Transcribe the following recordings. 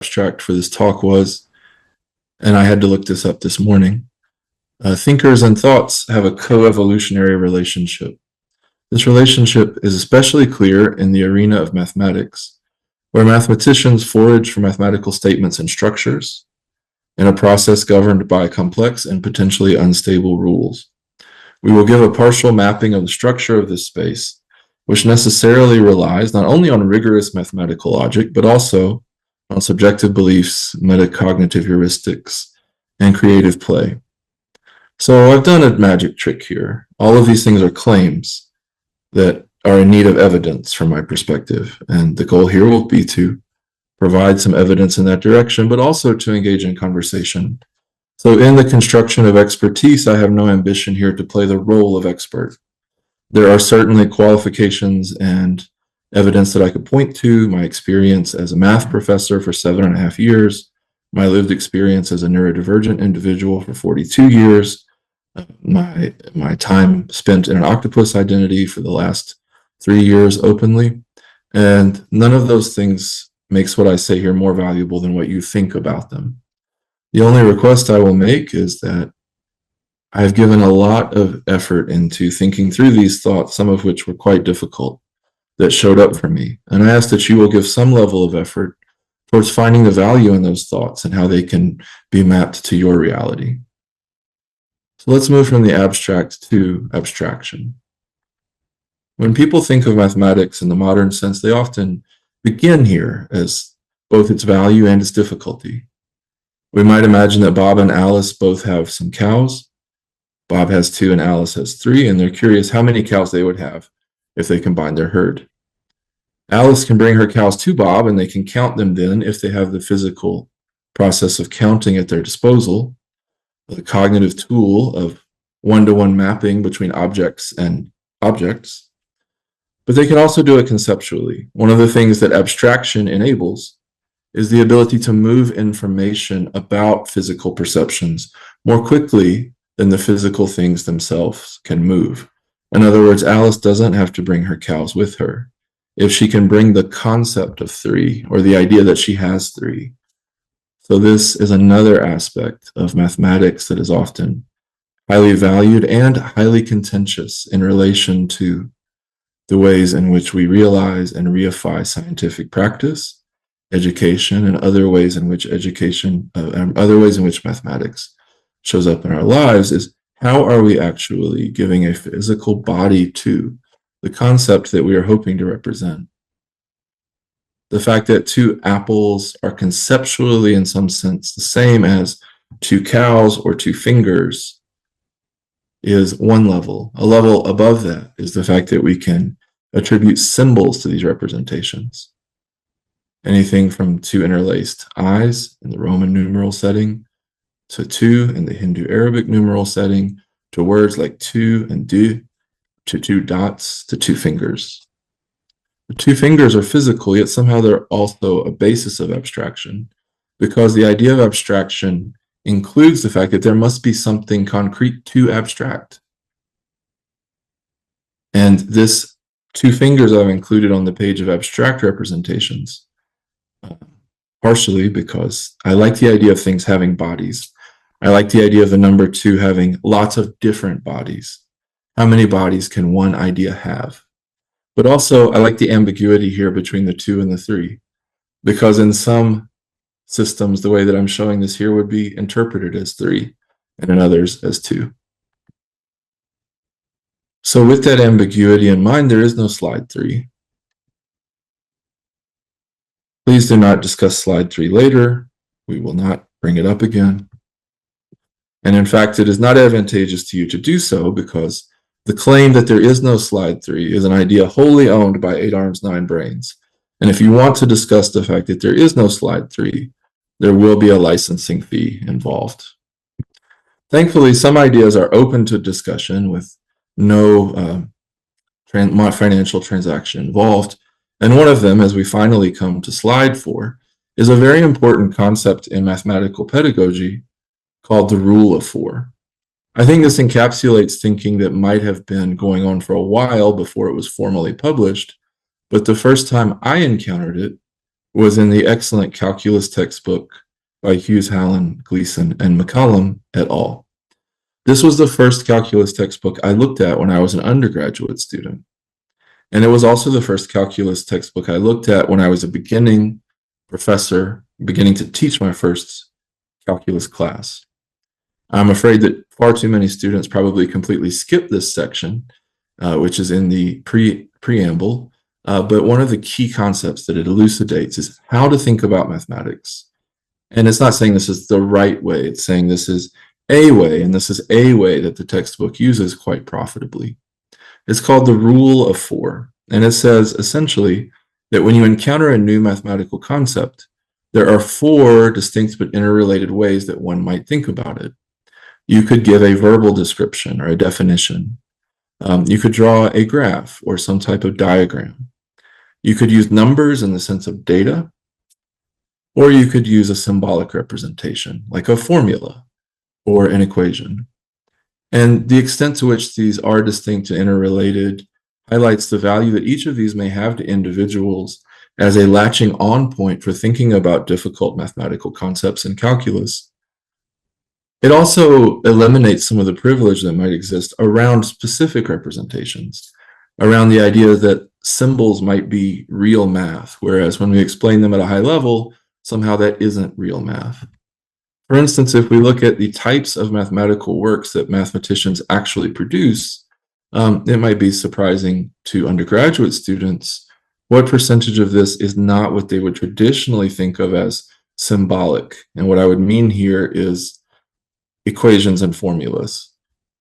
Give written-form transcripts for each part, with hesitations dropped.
abstract for this talk was, and I had to look this up this morning. Thinkers and thoughts have a co-evolutionary relationship. This relationship is especially clear in the arena of mathematics, where mathematicians forage for mathematical statements and structures in a process governed by complex and potentially unstable rules. We will give a partial mapping of the structure of this space, which necessarily relies not only on rigorous mathematical logic, but also on subjective beliefs, metacognitive heuristics, and creative play. So I've done a magic trick here. All of these things are claims that are in need of evidence from my perspective. And the goal here will be to provide some evidence in that direction, but also to engage in conversation. So in the construction of expertise, I have no ambition here to play the role of expert. There are certainly qualifications and evidence that I could point to, my experience as a math professor for 7.5 years, my lived experience as a neurodivergent individual for 42 years, my time spent in an octopus identity for the last 3 years openly. And none of those things makes what I say here more valuable than what you think about them. The only request I will make is that I've given a lot of effort into thinking through these thoughts, some of which were quite difficult, that showed up for me. And I ask that you will give some level of effort towards finding the value in those thoughts and how they can be mapped to your reality. So let's move from the abstract to abstraction. When people think of mathematics in the modern sense, they often begin here as both its value and its difficulty. We might imagine that Bob and Alice both have some cows. Bob has 2 and Alice has 3, and they're curious how many cows they would have if they combined their herd. Alice can bring her cows to Bob, and they can count them then if they have the physical process of counting at their disposal, the cognitive tool of one-to-one mapping between objects and objects. But they can also do it conceptually. One of the things that abstraction enables is the ability to move information about physical perceptions more quickly than the physical things themselves can move. In other words, Alice doesn't have to bring her cows with her. If she can bring the concept of 3 or the idea that she has 3. So this is another aspect of mathematics that is often highly valued and highly contentious in relation to the ways in which we realize and reify scientific practice, education, and other ways in which mathematics shows up in our lives. Is how are we actually giving a physical body to the concept that we are hoping to represent? The fact that 2 apples are conceptually in some sense the same as 2 cows or 2 fingers is one level. A level above that is the fact that we can attribute symbols to these representations. Anything from 2 interlaced eyes in the Roman numeral setting, to 2 in the Hindu Arabic numeral setting, to words like tu and du, to 2 dots, to 2 fingers. The 2 fingers are physical, yet somehow they're also a basis of abstraction, because the idea of abstraction includes the fact that there must be something concrete to abstract. And this 2 fingers I've included on the page of abstract representations, partially because I like the idea of things having bodies. I like the idea of the number 2 having lots of different bodies. How many bodies can one idea have? But also, I like the ambiguity here between the 2 and the 3, because in some systems, the way that I'm showing this here would be interpreted as 3, and in others as 2. So with that ambiguity in mind, there is no slide 3. Please do not discuss slide 3 later. We will not bring it up again. And in fact, it is not advantageous to you to do so, because the claim that there is no slide 3 is an idea wholly owned by 8 arms, 9 brains. And if you want to discuss the fact that there is no slide 3, there will be a licensing fee involved. Thankfully, some ideas are open to discussion with no financial transaction involved. And one of them, as we finally come to slide 4, is a very important concept in mathematical pedagogy called the rule of 4. I think this encapsulates thinking that might have been going on for a while before it was formally published, but the first time I encountered it was in the excellent calculus textbook by Hughes, Hallen, Gleason, and McCollum et al. This was the first calculus textbook I looked at when I was an undergraduate student. And it was also the first calculus textbook I looked at when I was a beginning professor, beginning to teach my first calculus class. I'm afraid that far too many students probably completely skip this section, which is in the preamble. But one of the key concepts that it elucidates is how to think about mathematics. And it's not saying this is the right way, it's saying this is a way, and this is a way that the textbook uses quite profitably. It's called the Rule of Four, and it says essentially that when you encounter a new mathematical concept, there are four distinct but interrelated ways that one might think about it. You could give a verbal description or a definition. You could draw a graph or some type of diagram. You could use numbers in the sense of data, or you could use a symbolic representation, like a formula or an equation. And the extent to which these are distinct and interrelated highlights the value that each of these may have to individuals as a latching on point for thinking about difficult mathematical concepts in calculus. It also eliminates some of the privilege that might exist around specific representations, around the idea that symbols might be real math, whereas when we explain them at a high level, somehow that isn't real math. For instance, if we look at the types of mathematical works that mathematicians actually produce, it might be surprising to undergraduate students what percentage of this is not what they would traditionally think of as symbolic. And what I would mean here is equations and formulas.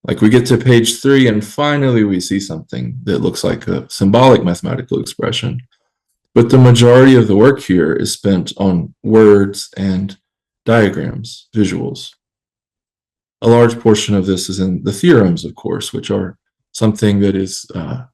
Like we get to page 3 and finally we see something that looks like a symbolic mathematical expression. But the majority of the work here is spent on words and diagrams, visuals. A large portion of this is in the theorems, of course, which are something that is a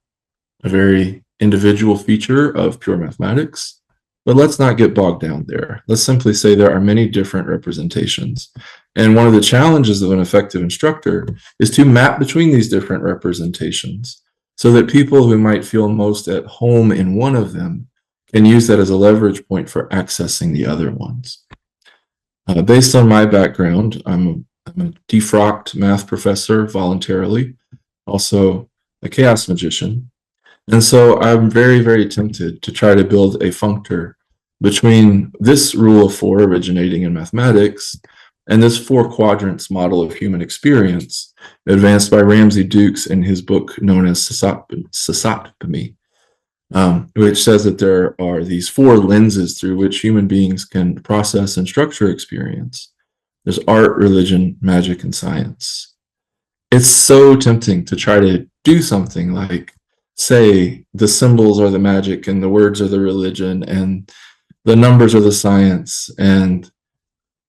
very individual feature of pure mathematics. But let's not get bogged down there. Let's simply say there are many different representations. And one of the challenges of an effective instructor is to map between these different representations so that people who might feel most at home in one of them can use that as a leverage point for accessing the other ones. Based on my background, I'm a defrocked math professor voluntarily, also a chaos magician. And so I'm very, very tempted to try to build a functor between this rule of four originating in mathematics and this four quadrants model of human experience advanced by Ramsey Dukes in his book known as Sysoptemy, which says that there are these four lenses through which human beings can process and structure experience. There's art, religion, magic, and science. It's so tempting to try to do something like say the symbols are the magic and the words are the religion and the numbers are the science and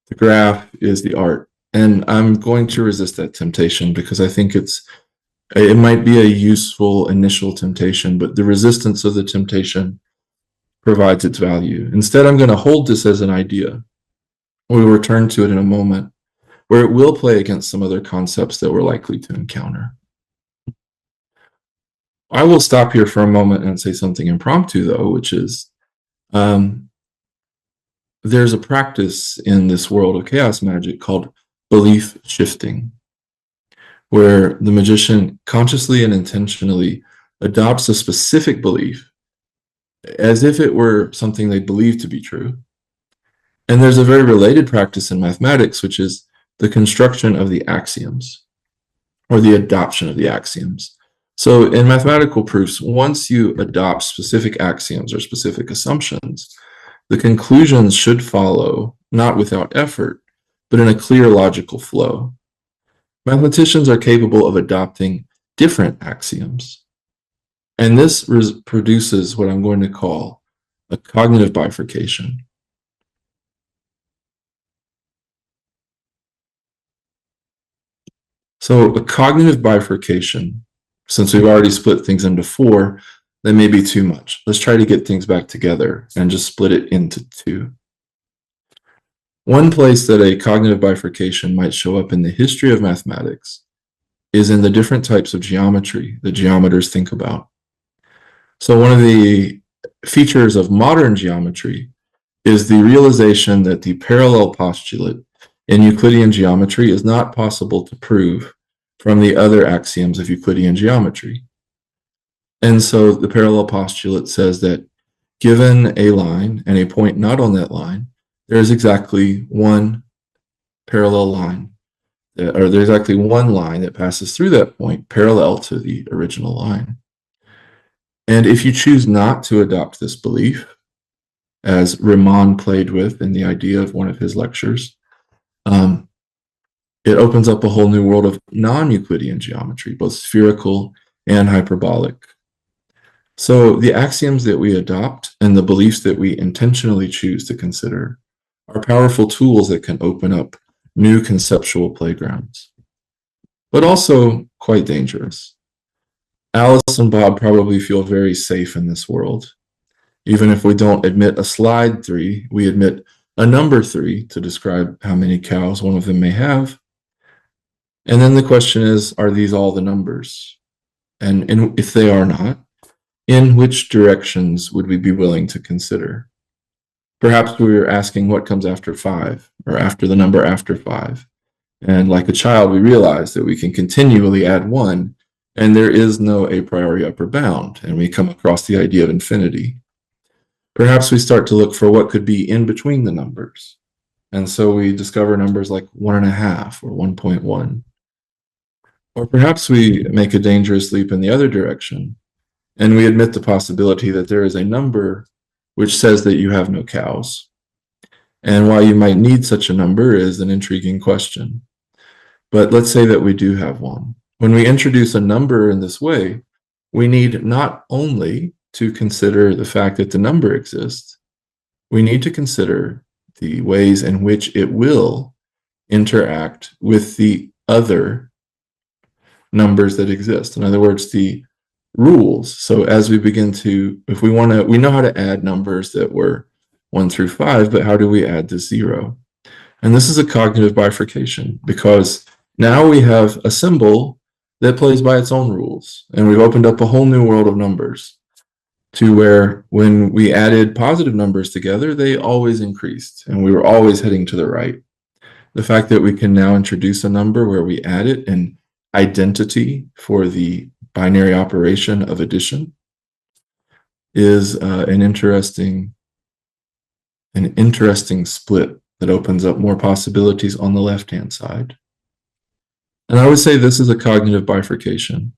the graph is the art. And I'm going to resist that temptation because I think it might be a useful initial temptation, but the resistance of the temptation provides its value. Instead, I'm going to hold this as an idea. We'll return to it in a moment, where it will play against some other concepts that we're likely to encounter. I will stop here for a moment and say something impromptu, though, which is there's a practice in this world of chaos magic called belief shifting, where the magician consciously and intentionally adopts a specific belief as if it were something they believe to be true. And there's a very related practice in mathematics, which is the construction of the axioms or the adoption of the axioms. So in mathematical proofs, once you adopt specific axioms or specific assumptions, the conclusions should follow, not without effort, but in a clear logical flow. Mathematicians are capable of adopting different axioms. And this produces what I'm going to call a cognitive bifurcation. So a cognitive bifurcation, since we've already split things into four, that may be too much. Let's try to get things back together and just split it into two. One place that a cognitive bifurcation might show up in the history of mathematics is in the different types of geometry that geometers think about. So one of the features of modern geometry is the realization that the parallel postulate in Euclidean geometry is not possible to prove from the other axioms of Euclidean geometry. And so the parallel postulate says that given a line and a point not on that line, there is exactly one parallel line, or there's exactly one line that passes through that point parallel to the original line. And if you choose not to adopt this belief, as Riemann played with in the idea of one of his lectures, it opens up a whole new world of non-Euclidean geometry, both spherical and hyperbolic. So the axioms that we adopt and the beliefs that we intentionally choose to consider are powerful tools that can open up new conceptual playgrounds, but also quite dangerous. Alice and Bob probably feel very safe in this world. Even if we don't admit a slide 3, we admit a number 3 to describe how many cows one of them may have. And then the question is, are these all the numbers? And if they are not, in which directions would we be willing to consider? Perhaps we were asking what comes after 5, or after the number after 5. And like a child, we realize that we can continually add 1, and there is no a priori upper bound, and we come across the idea of infinity. Perhaps we start to look for what could be in between the numbers. And so we discover numbers like 1.5 or 1.1. Or perhaps we make a dangerous leap in the other direction, and we admit the possibility that there is a number which says that you have no cows. And why you might need such a number is an intriguing question. But let's say that we do have one. When we introduce a number in this way, we need not only to consider the fact that the number exists, we need to consider the ways in which it will interact with the other numbers that exist. In other words, the rules. So as we begin to, if we want to, we know how to add numbers that were 1 through 5, but how do we add the 0? And this is a cognitive bifurcation, because now we have a symbol that plays by its own rules, and we've opened up a whole new world of numbers to where when we added positive numbers together, they always increased, and we were always heading to the right. The fact that we can now introduce a number where we add it an identity for the binary operation of addition is an interesting split that opens up more possibilities on the left-hand side. And I would say this is a cognitive bifurcation.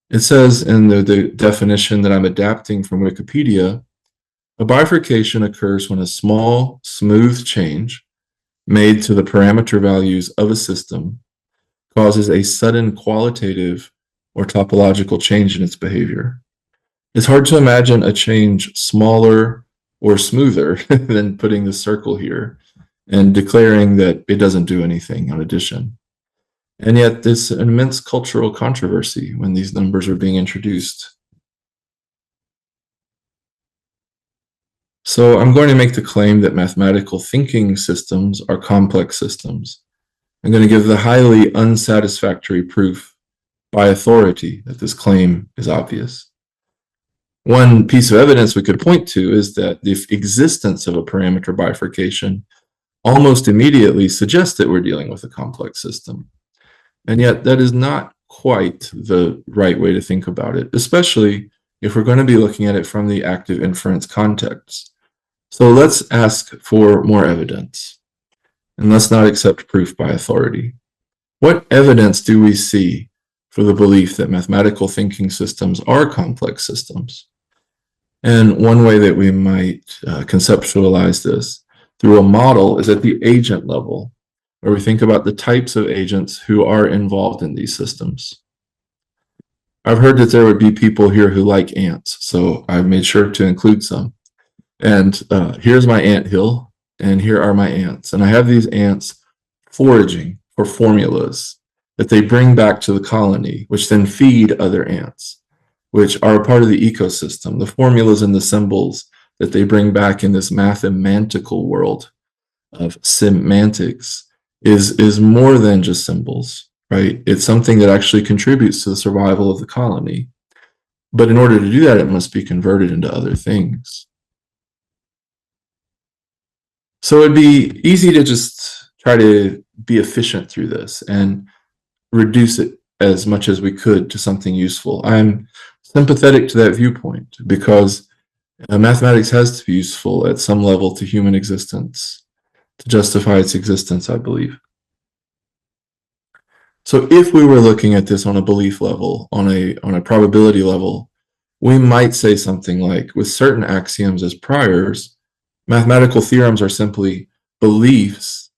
It says in the definition that I'm adapting from Wikipedia, a bifurcation occurs when a small, smooth change made to the parameter values of a system causes a sudden qualitative or topological change in its behavior. It's hard to imagine a change smaller or smoother than putting the circle here and declaring that it doesn't do anything on addition. And yet there's an immense cultural controversy when these numbers are being introduced. So I'm going to make the claim that mathematical thinking systems are complex systems. I'm going to give the highly unsatisfactory proof by authority that this claim is obvious. One piece of evidence we could point to is that the existence of a parameter bifurcation almost immediately suggests that we're dealing with a complex system. And yet that is not quite the right way to think about it, especially if we're going to be looking at it from the active inference context. So let's ask for more evidence, and let's not accept proof by authority. What evidence do we see for the belief that mathematical thinking systems are complex systems? And one way that we might conceptualize this through a model is at the agent level, where we think about the types of agents who are involved in these systems. I've heard that there would be people here who like ants, so I've made sure to include some. And here's my anthill, and here are my ants. And I have these ants foraging for formulas that they bring back to the colony, which then feed other ants, which are a part of the ecosystem. The formulas and the symbols that they bring back in this mathematical world of semantics is more than just symbols, right? It's something that actually contributes to the survival of the colony. But in order to do that, it must be converted into other things. So it'd be easy to just try to be efficient through this and reduce it as much as we could to something useful. I'm sympathetic to that viewpoint because mathematics has to be useful at some level to human existence to justify its existence, I believe. So if we were looking at this on a belief level, on a probability level, we might say something like, with certain axioms as priors, mathematical theorems are simply beliefs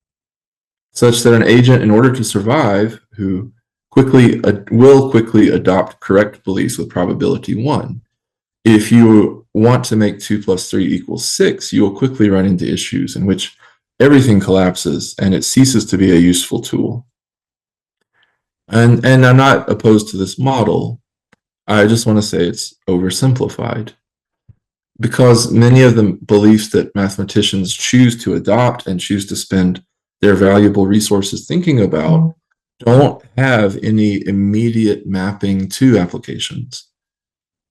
such that an agent, in order to survive, who will quickly adopt correct beliefs with probability 1. If you want to make 2 plus 3 equals 6, you will quickly run into issues in which everything collapses and it ceases to be a useful tool. And I'm not opposed to this model. I just want to say it's oversimplified. Because many of the beliefs that mathematicians choose to adopt and choose to spend their valuable resources thinking about don't have any immediate mapping to applications.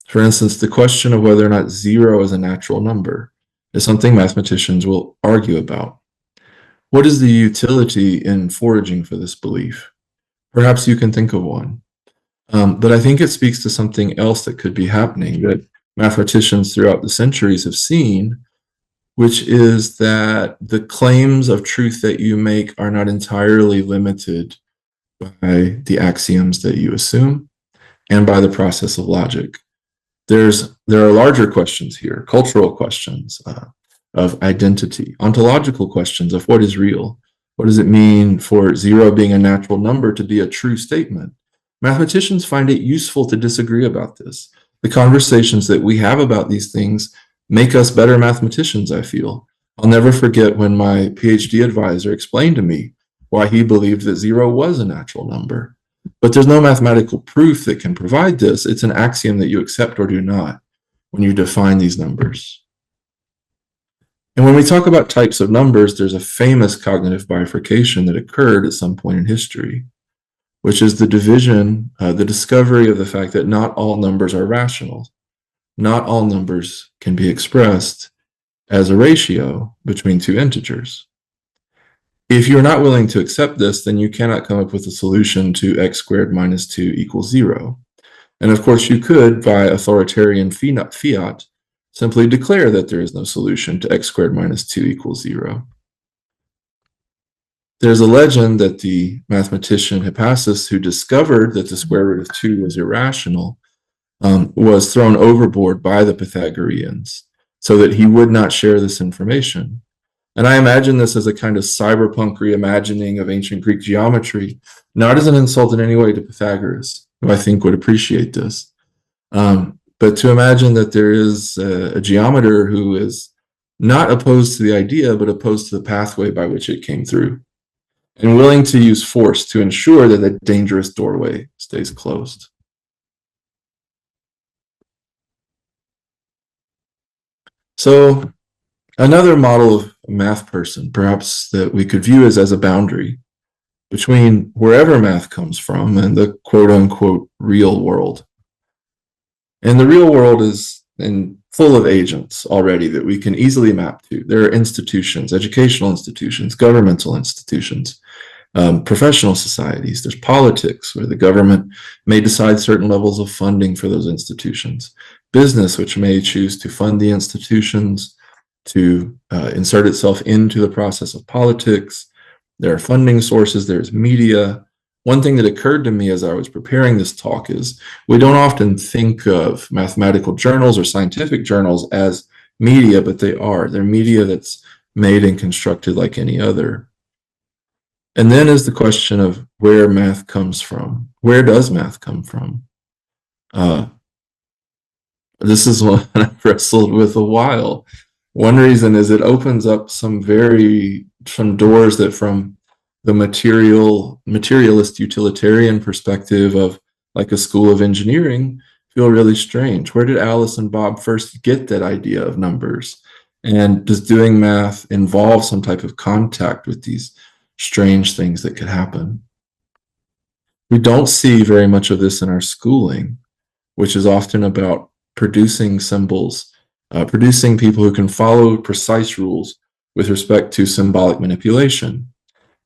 For instance, the question of whether or not 0 is a natural number is something mathematicians will argue about. What is the utility in foraging for this belief? Perhaps you can think of one. But I think it speaks to something else that could be happening that mathematicians throughout the centuries have seen, which is that the claims of truth that you make are not entirely limited by the axioms that you assume and by the process of logic. There are larger questions here, cultural questions of identity, ontological questions of what is real. What does it mean for 0 being a natural number to be a true statement? Mathematicians find it useful to disagree about this. The conversations that we have about these things make us better mathematicians, I feel. I'll never forget when my PhD advisor explained to me why he believed that 0 was a natural number. But there's no mathematical proof that can provide this. It's an axiom that you accept or do not when you define these numbers. And when we talk about types of numbers, there's a famous cognitive bifurcation that occurred at some point in history, which is the division, the discovery of the fact that not all numbers are rational. Not all numbers can be expressed as a ratio between two integers. If you're not willing to accept this, then you cannot come up with a solution to x squared minus 2 equals 0. And of course, you could, by authoritarian fiat, simply declare that there is no solution to x squared minus 2 equals 0. There's a legend that the mathematician Hippasus, who discovered that the square root of 2 was irrational, was thrown overboard by the Pythagoreans so that he would not share this information. And I imagine this as a kind of cyberpunk reimagining of ancient Greek geometry, not as an insult in any way to Pythagoras, who I think would appreciate this, but to imagine that there is a geometer who is not opposed to the idea, but opposed to the pathway by which it came through, and willing to use force to ensure that the dangerous doorway stays closed. So another model of a math person, perhaps that we could view as a boundary between wherever math comes from and the quote-unquote real world. And the real world is full of agents already that we can easily map to. There are institutions, educational institutions, governmental institutions, professional societies. There's politics, where the government may decide certain levels of funding for those institutions. Business, which may choose to fund the institutions, to insert itself into the process of politics. There are funding sources, there's media. One thing that occurred to me as I was preparing this talk is we don't often think of mathematical journals or scientific journals as media, but they are. They're media that's made and constructed like any other. And then is the question of where math comes from. Where does math come from? This is one I've wrestled with a while. One reason is it opens up some doors that from the materialist utilitarian perspective of like a school of engineering feel really strange. Where did Alice and Bob first get that idea of numbers? And does doing math involve some type of contact with these strange things that could happen? We don't see very much of this in our schooling, which is often about producing symbols, producing people who can follow precise rules with respect to symbolic manipulation.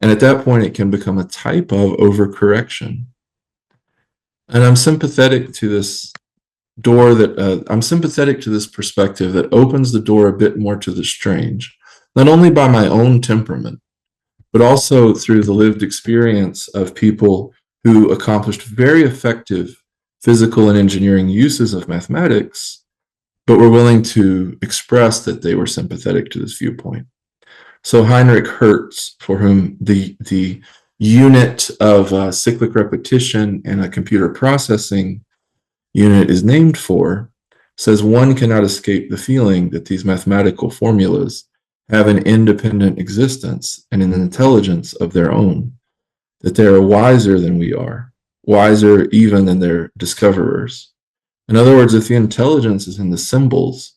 And at that point, it can become a type of overcorrection. And I'm sympathetic to this I'm sympathetic to this perspective that opens the door a bit more to the strange, not only by my own temperament, but also through the lived experience of people who accomplished very effective physical and engineering uses of mathematics, but were willing to express that they were sympathetic to this viewpoint. So Heinrich Hertz, for whom the unit of cyclic repetition in a computer processing unit is named for, says one cannot escape the feeling that these mathematical formulas have an independent existence and an intelligence of their own, that they are wiser than we are, wiser even than their discoverers. In other words, if the intelligence is in the symbols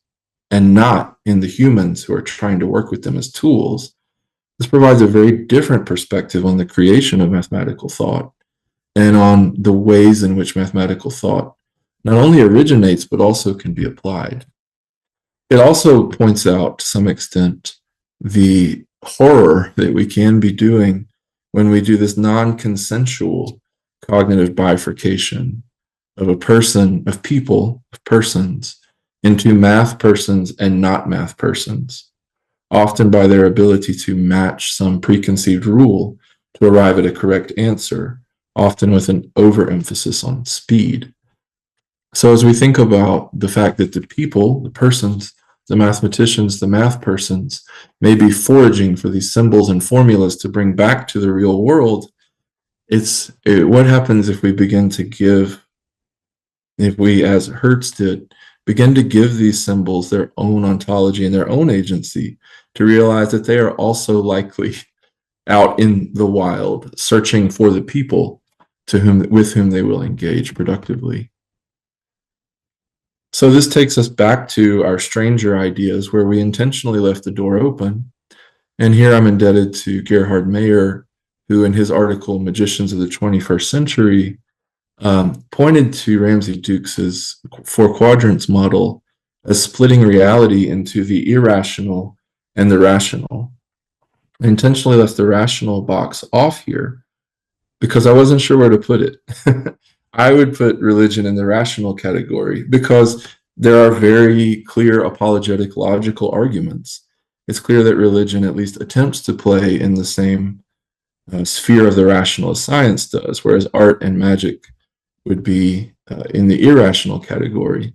and not in the humans who are trying to work with them as tools, this provides a very different perspective on the creation of mathematical thought and on the ways in which mathematical thought not only originates, but also can be applied. It also points out, to some extent, the horror that we can be doing when we do this non-consensual cognitive bifurcation of a person, of people, of persons, into math persons and not math persons, often by their ability to match some preconceived rule to arrive at a correct answer, often with an overemphasis on speed. So as we think about the fact that the people, the persons, the mathematicians, the math persons, may be foraging for these symbols and formulas to bring back to the real world, what happens if we begin to give, if we, as Hertz did, begin to give these symbols their own ontology and their own agency, to realize that they are also likely out in the wild, searching for the people with whom they will engage productively. So this takes us back to our stranger ideas, where we intentionally left the door open. And here I'm indebted to Gerhard Meyer, who in his article, Magicians of the 21st Century, pointed to Ramsey Dukes' four quadrants model as splitting reality into the irrational and the rational. I intentionally left the rational box off here because I wasn't sure where to put it. I would put religion in the rational category because there are very clear apologetic logical arguments. It's clear that religion at least attempts to play in the same sphere of the rational as science does, whereas art and magic would be in the irrational category.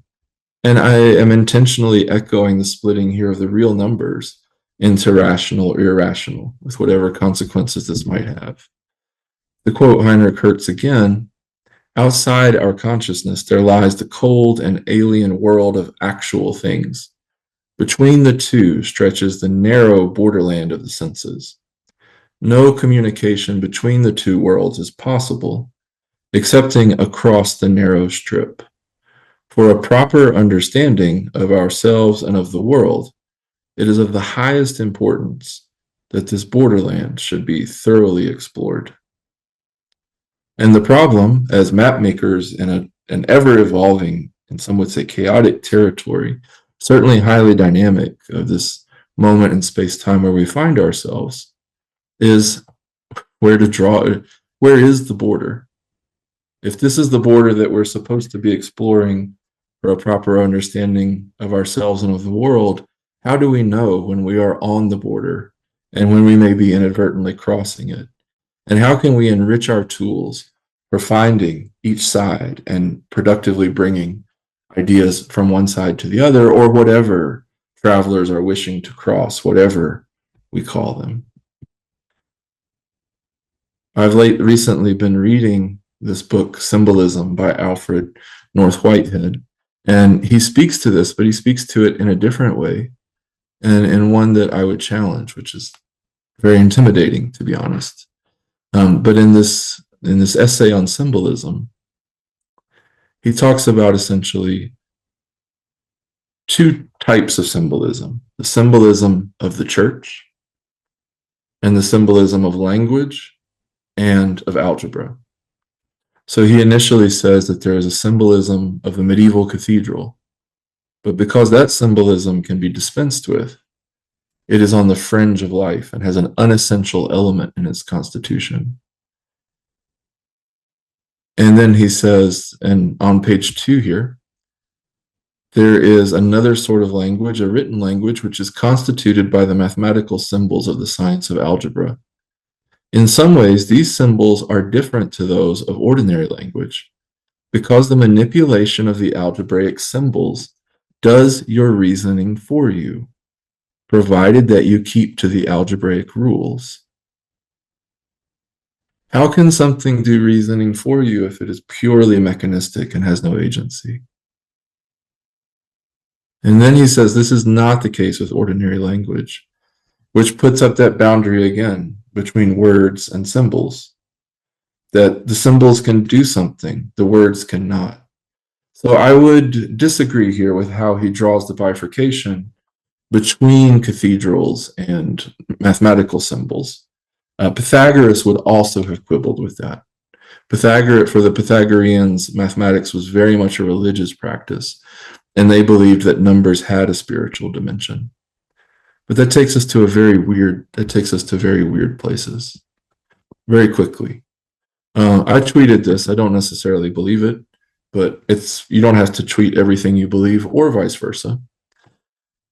And I am intentionally echoing the splitting here of the real numbers into rational or irrational, with whatever consequences this might have. To quote Heinrich Hertz again, outside our consciousness, there lies the cold and alien world of actual things. Between the two stretches the narrow borderland of the senses. No communication between the two worlds is possible, excepting across the narrow strip. For a proper understanding of ourselves and of the world, it is of the highest importance that this borderland should be thoroughly explored. And the problem, as map makers in an ever-evolving, and some would say chaotic territory, certainly highly dynamic of this moment in space-time where we find ourselves, is where is the border? If this is the border that we're supposed to be exploring for a proper understanding of ourselves and of the world, how do we know when we are on the border and when we may be inadvertently crossing it? And how can we enrich our tools for finding each side and productively bringing ideas from one side to the other, or whatever travelers are wishing to cross, whatever we call them? I've recently been reading this book, Symbolism, by Alfred North Whitehead, and he speaks to this, but he speaks to it in a different way, and in one that I would challenge, which is very intimidating, to be honest. But in this essay on symbolism, he talks about essentially two types of symbolism: the symbolism of the church and the symbolism of language and of algebra. So he initially says that there is a symbolism of the medieval cathedral, but because that symbolism can be dispensed with, It is on the fringe of life and has an unessential element in its constitution. And then he says, and on page 2 here, there is another sort of language, a written language, which is constituted by the mathematical symbols of the science of algebra. In some ways, these symbols are different to those of ordinary language, because the manipulation of the algebraic symbols does your reasoning for you, provided that you keep to the algebraic rules. How can something do reasoning for you if it is purely mechanistic and has no agency? And then he says this is not the case with ordinary language, which puts up that boundary again between words and symbols, that the symbols can do something, the words cannot. So I would disagree here with how he draws the bifurcation between cathedrals and mathematical symbols. Pythagoras would also have quibbled with that. For the Pythagoreans, mathematics was very much a religious practice, and they believed that numbers had a spiritual dimension. But that takes us to very weird places very quickly. I tweeted this. I don't necessarily believe it, but you don't have to tweet everything you believe or vice versa.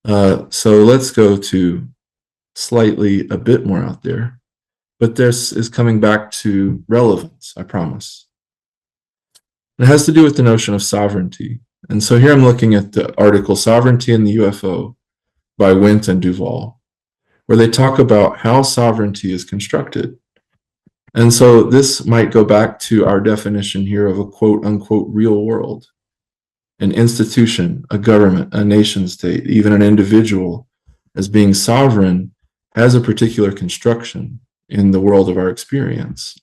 So let's go to slightly a bit more out there. But this is coming back to relevance, I promise. It has to do with the notion of sovereignty. And so here I'm looking at the article Sovereignty in the UFO by Wint and Duval, where they talk about how sovereignty is constructed. And so this might go back to our definition here of a quote unquote real world, an institution, a government, a nation state, even an individual as being sovereign has a particular construction in the world of our experience.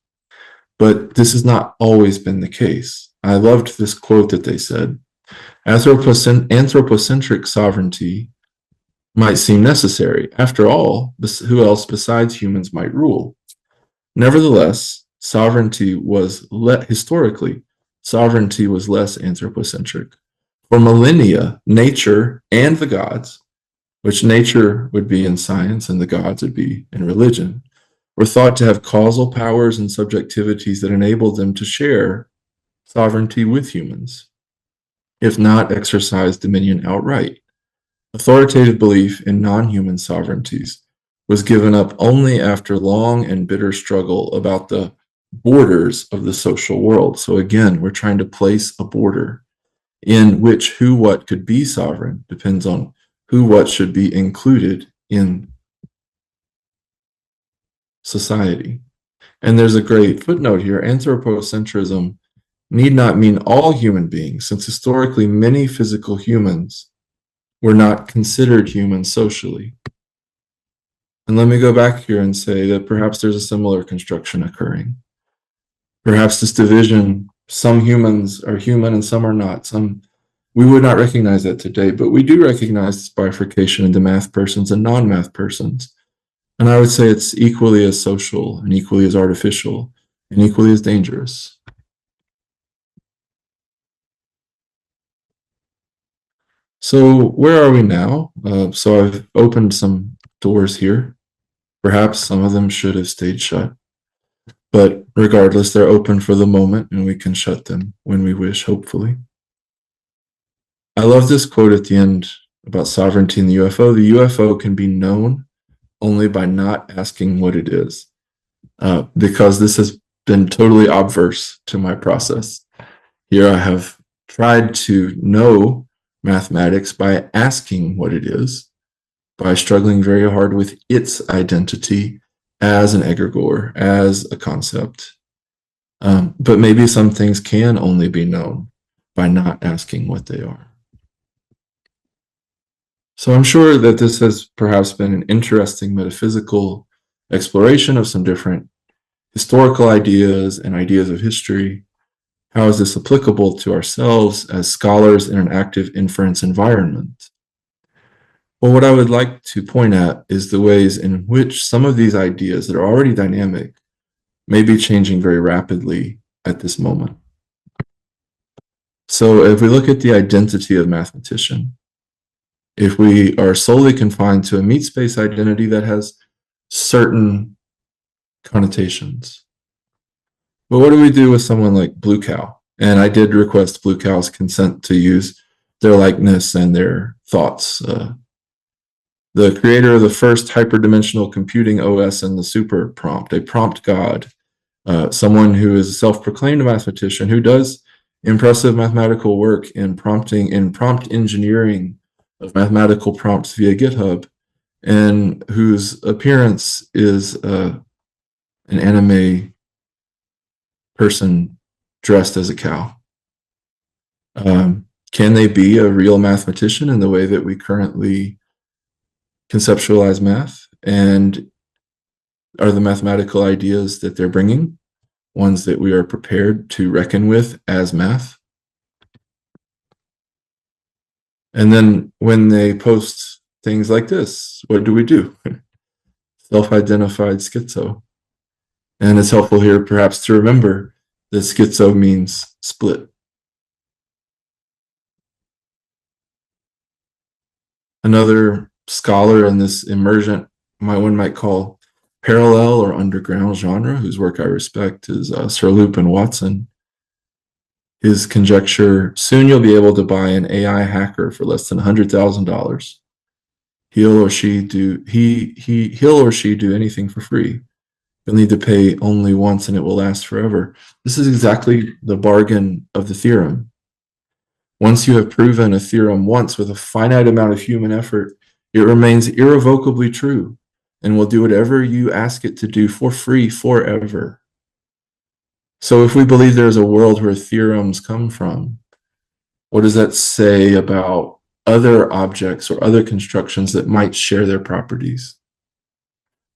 But this has not always been the case. I loved this quote that they said, anthropocentric sovereignty might seem necessary. After all, who else besides humans might rule? Nevertheless, historically, sovereignty was less anthropocentric. For millennia, nature and the gods, which nature would be in science and the gods would be in religion, were thought to have causal powers and subjectivities that enabled them to share sovereignty with humans, if not exercise dominion outright. Authoritative belief in non-human sovereignties was given up only after long and bitter struggle about the borders of the social world. So again, we're trying to place a border in which who what could be sovereign depends on who what should be included in society. And there's a great footnote here. Anthropocentrism need not mean all human beings, since historically many physical humans were not considered human socially. And let me go back here and say that perhaps there's a similar construction occurring. Perhaps this division, some humans are human and some are not. We would not recognize that today, but we do recognize this bifurcation into math persons and non-math persons. And I would say it's equally as social and equally as artificial and equally as dangerous. So where are we now? So I've opened some doors here. Perhaps some of them should have stayed shut. But regardless, they're open for the moment and we can shut them when we wish, hopefully. I love this quote at the end about sovereignty in the UFO. The UFO can be known only by not asking what it is, because this has been totally obverse to my process. Here I have tried to know mathematics by asking what it is, by struggling very hard with its identity as an egregore, as a concept. But maybe some things can only be known by not asking what they are. So I'm sure that this has perhaps been an interesting metaphysical exploration of some different historical ideas and ideas of history. How is this applicable to ourselves as scholars in an active inference environment? Well, what I would like to point at is the ways in which some of these ideas that are already dynamic may be changing very rapidly at this moment. So if we look at the identity of mathematician, if we are solely confined to a meat space identity that has certain connotations. But what do we do with someone like Blue Cow? And I did request Blue Cow's consent to use their likeness and their thoughts. The creator of the first hyperdimensional computing OS and the super prompt, a prompt god, someone who is a self-proclaimed mathematician who does impressive mathematical work in prompt engineering of mathematical prompts via GitHub, and whose appearance is an anime person dressed as a cow. Can they be a real mathematician in the way that we currently conceptualize math? And are the mathematical ideas that they're bringing ones that we are prepared to reckon with as math? And then when they post things like this, what do? Self-identified schizo. And it's helpful here perhaps to remember that schizo means split. Another scholar in this emergent, one might call parallel or underground genre, whose work I respect, is Sir Lupin Watson. His conjecture: soon you'll be able to buy an AI hacker for less than $100,000. He'll or she do anything for free. You'll need to pay only once and it will last forever. This is exactly the bargain of the theorem. Once you have proven a theorem once with a finite amount of human effort, it remains irrevocably true and will do whatever you ask it to do for free forever. So if we believe there's a world where theorems come from, what does that say about other objects or other constructions that might share their properties?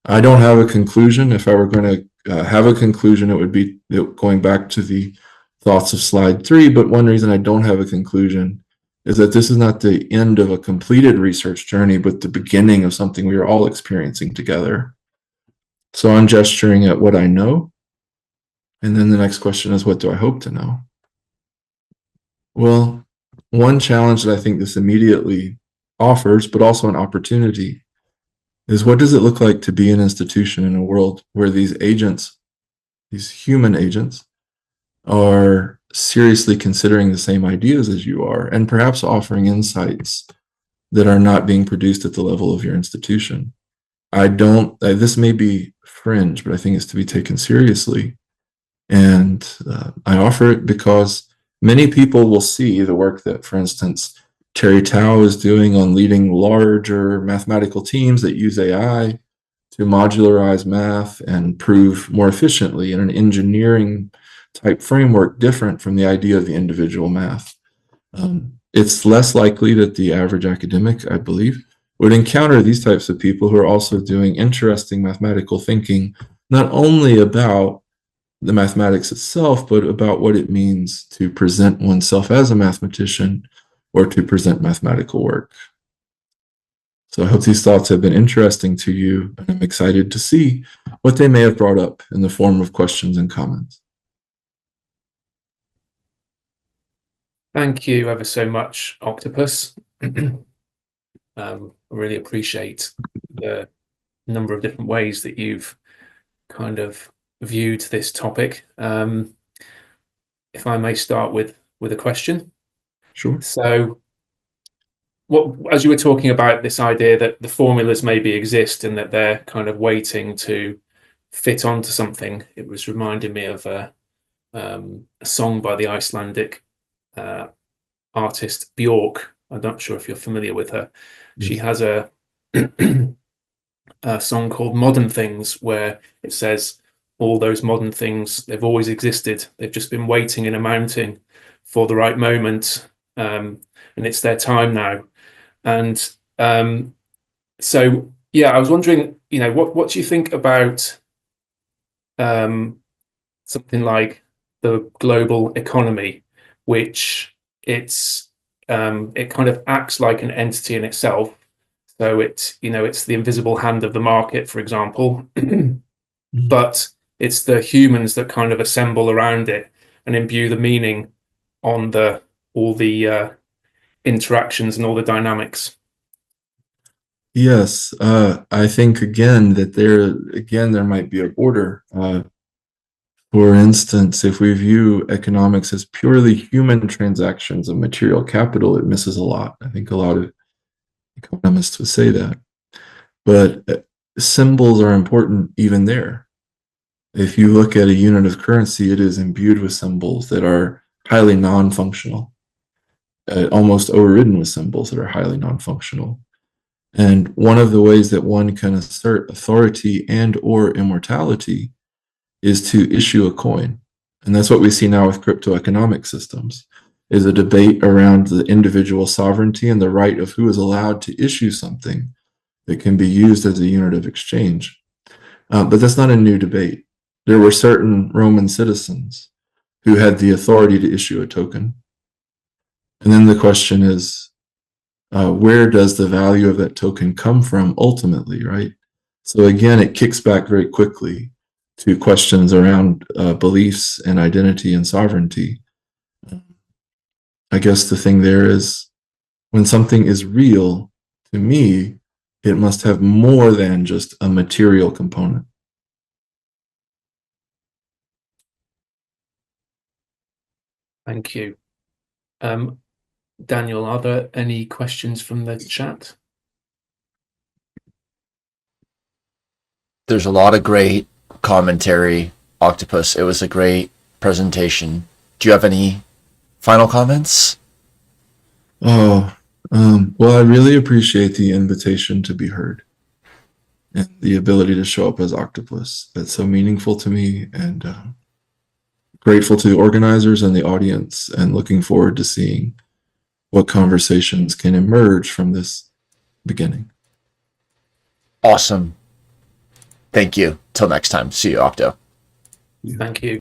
I don't have a conclusion. If I were going to have a conclusion, it would be going back to the thoughts of slide 3. But one reason I don't have a conclusion is that this is not the end of a completed research journey, but the beginning of something we are all experiencing together. So I'm gesturing at what I know. And then the next question is, what do I hope to know? Well, one challenge that I think this immediately offers, but also an opportunity, is what does it look like to be an institution in a world where these agents, these human agents, are seriously considering the same ideas as you are, and perhaps offering insights that are not being produced at the level of your institution. This may be fringe, but I think it's to be taken seriously. And I offer it because many people will see the work that, for instance, Terry Tao is doing on leading larger mathematical teams that use AI to modularize math and prove more efficiently in an engineering type framework different from the idea of the individual math. It's less likely that the average academic, I believe, would encounter these types of people who are also doing interesting mathematical thinking, not only about the mathematics itself, but about what it means to present oneself as a mathematician or to present mathematical work. So I hope these thoughts have been interesting to you, and I'm excited to see what they may have brought up in the form of questions and comments. Thank you ever so much, Octopus. I really appreciate the number of different ways that you've kind of viewed this topic. If I may start with a question. Sure. So, as you were talking about this idea that the formulas maybe exist and that they're kind of waiting to fit onto something, it was reminding me of a song by the Icelandic artist Björk. I'm not sure if you're familiar with her. Yes. She has a song called Modern Things, where it says all those modern things, they've always existed. They've just been waiting in a mountain for the right moment, and it's their time now. And so, yeah, I was wondering, what do you think about something like the global economy, which it kind of acts like an entity in itself. So it's the invisible hand of the market, for example, but it's the humans that kind of assemble around it and imbue the meaning on all the interactions and all the dynamics. Yes, I think again that there might be a border. For instance, if we view economics as purely human transactions of material capital, it misses a lot. I think a lot of economists would say that. But symbols are important even there. If you look at a unit of currency, it is imbued with symbols that are highly non-functional, almost overridden with symbols that are highly non-functional. And one of the ways that one can assert authority and or immortality is to issue a coin. And that's what we see now with crypto economic systems, is a debate around the individual sovereignty and the right of who is allowed to issue something that can be used as a unit of exchange. But that's not a new debate. There were certain Roman citizens who had the authority to issue a token. And then the question is, where does the value of that token come from ultimately, right? So again, it kicks back very quickly to questions around beliefs and identity and sovereignty. I guess the thing there is, when something is real, to me, it must have more than just a material component. Thank you. Daniel, are there any questions from the chat? There's a lot of great commentary, Octopus. It was a great presentation. Do you have any final comments? Oh, well, I really appreciate the invitation to be heard and the ability to show up as Octopus. That's so meaningful to me, and grateful to the organizers and the audience, and looking forward to seeing what conversations can emerge from this beginning. Awesome. Thank you. Till next time. See you, Octo. Thank you.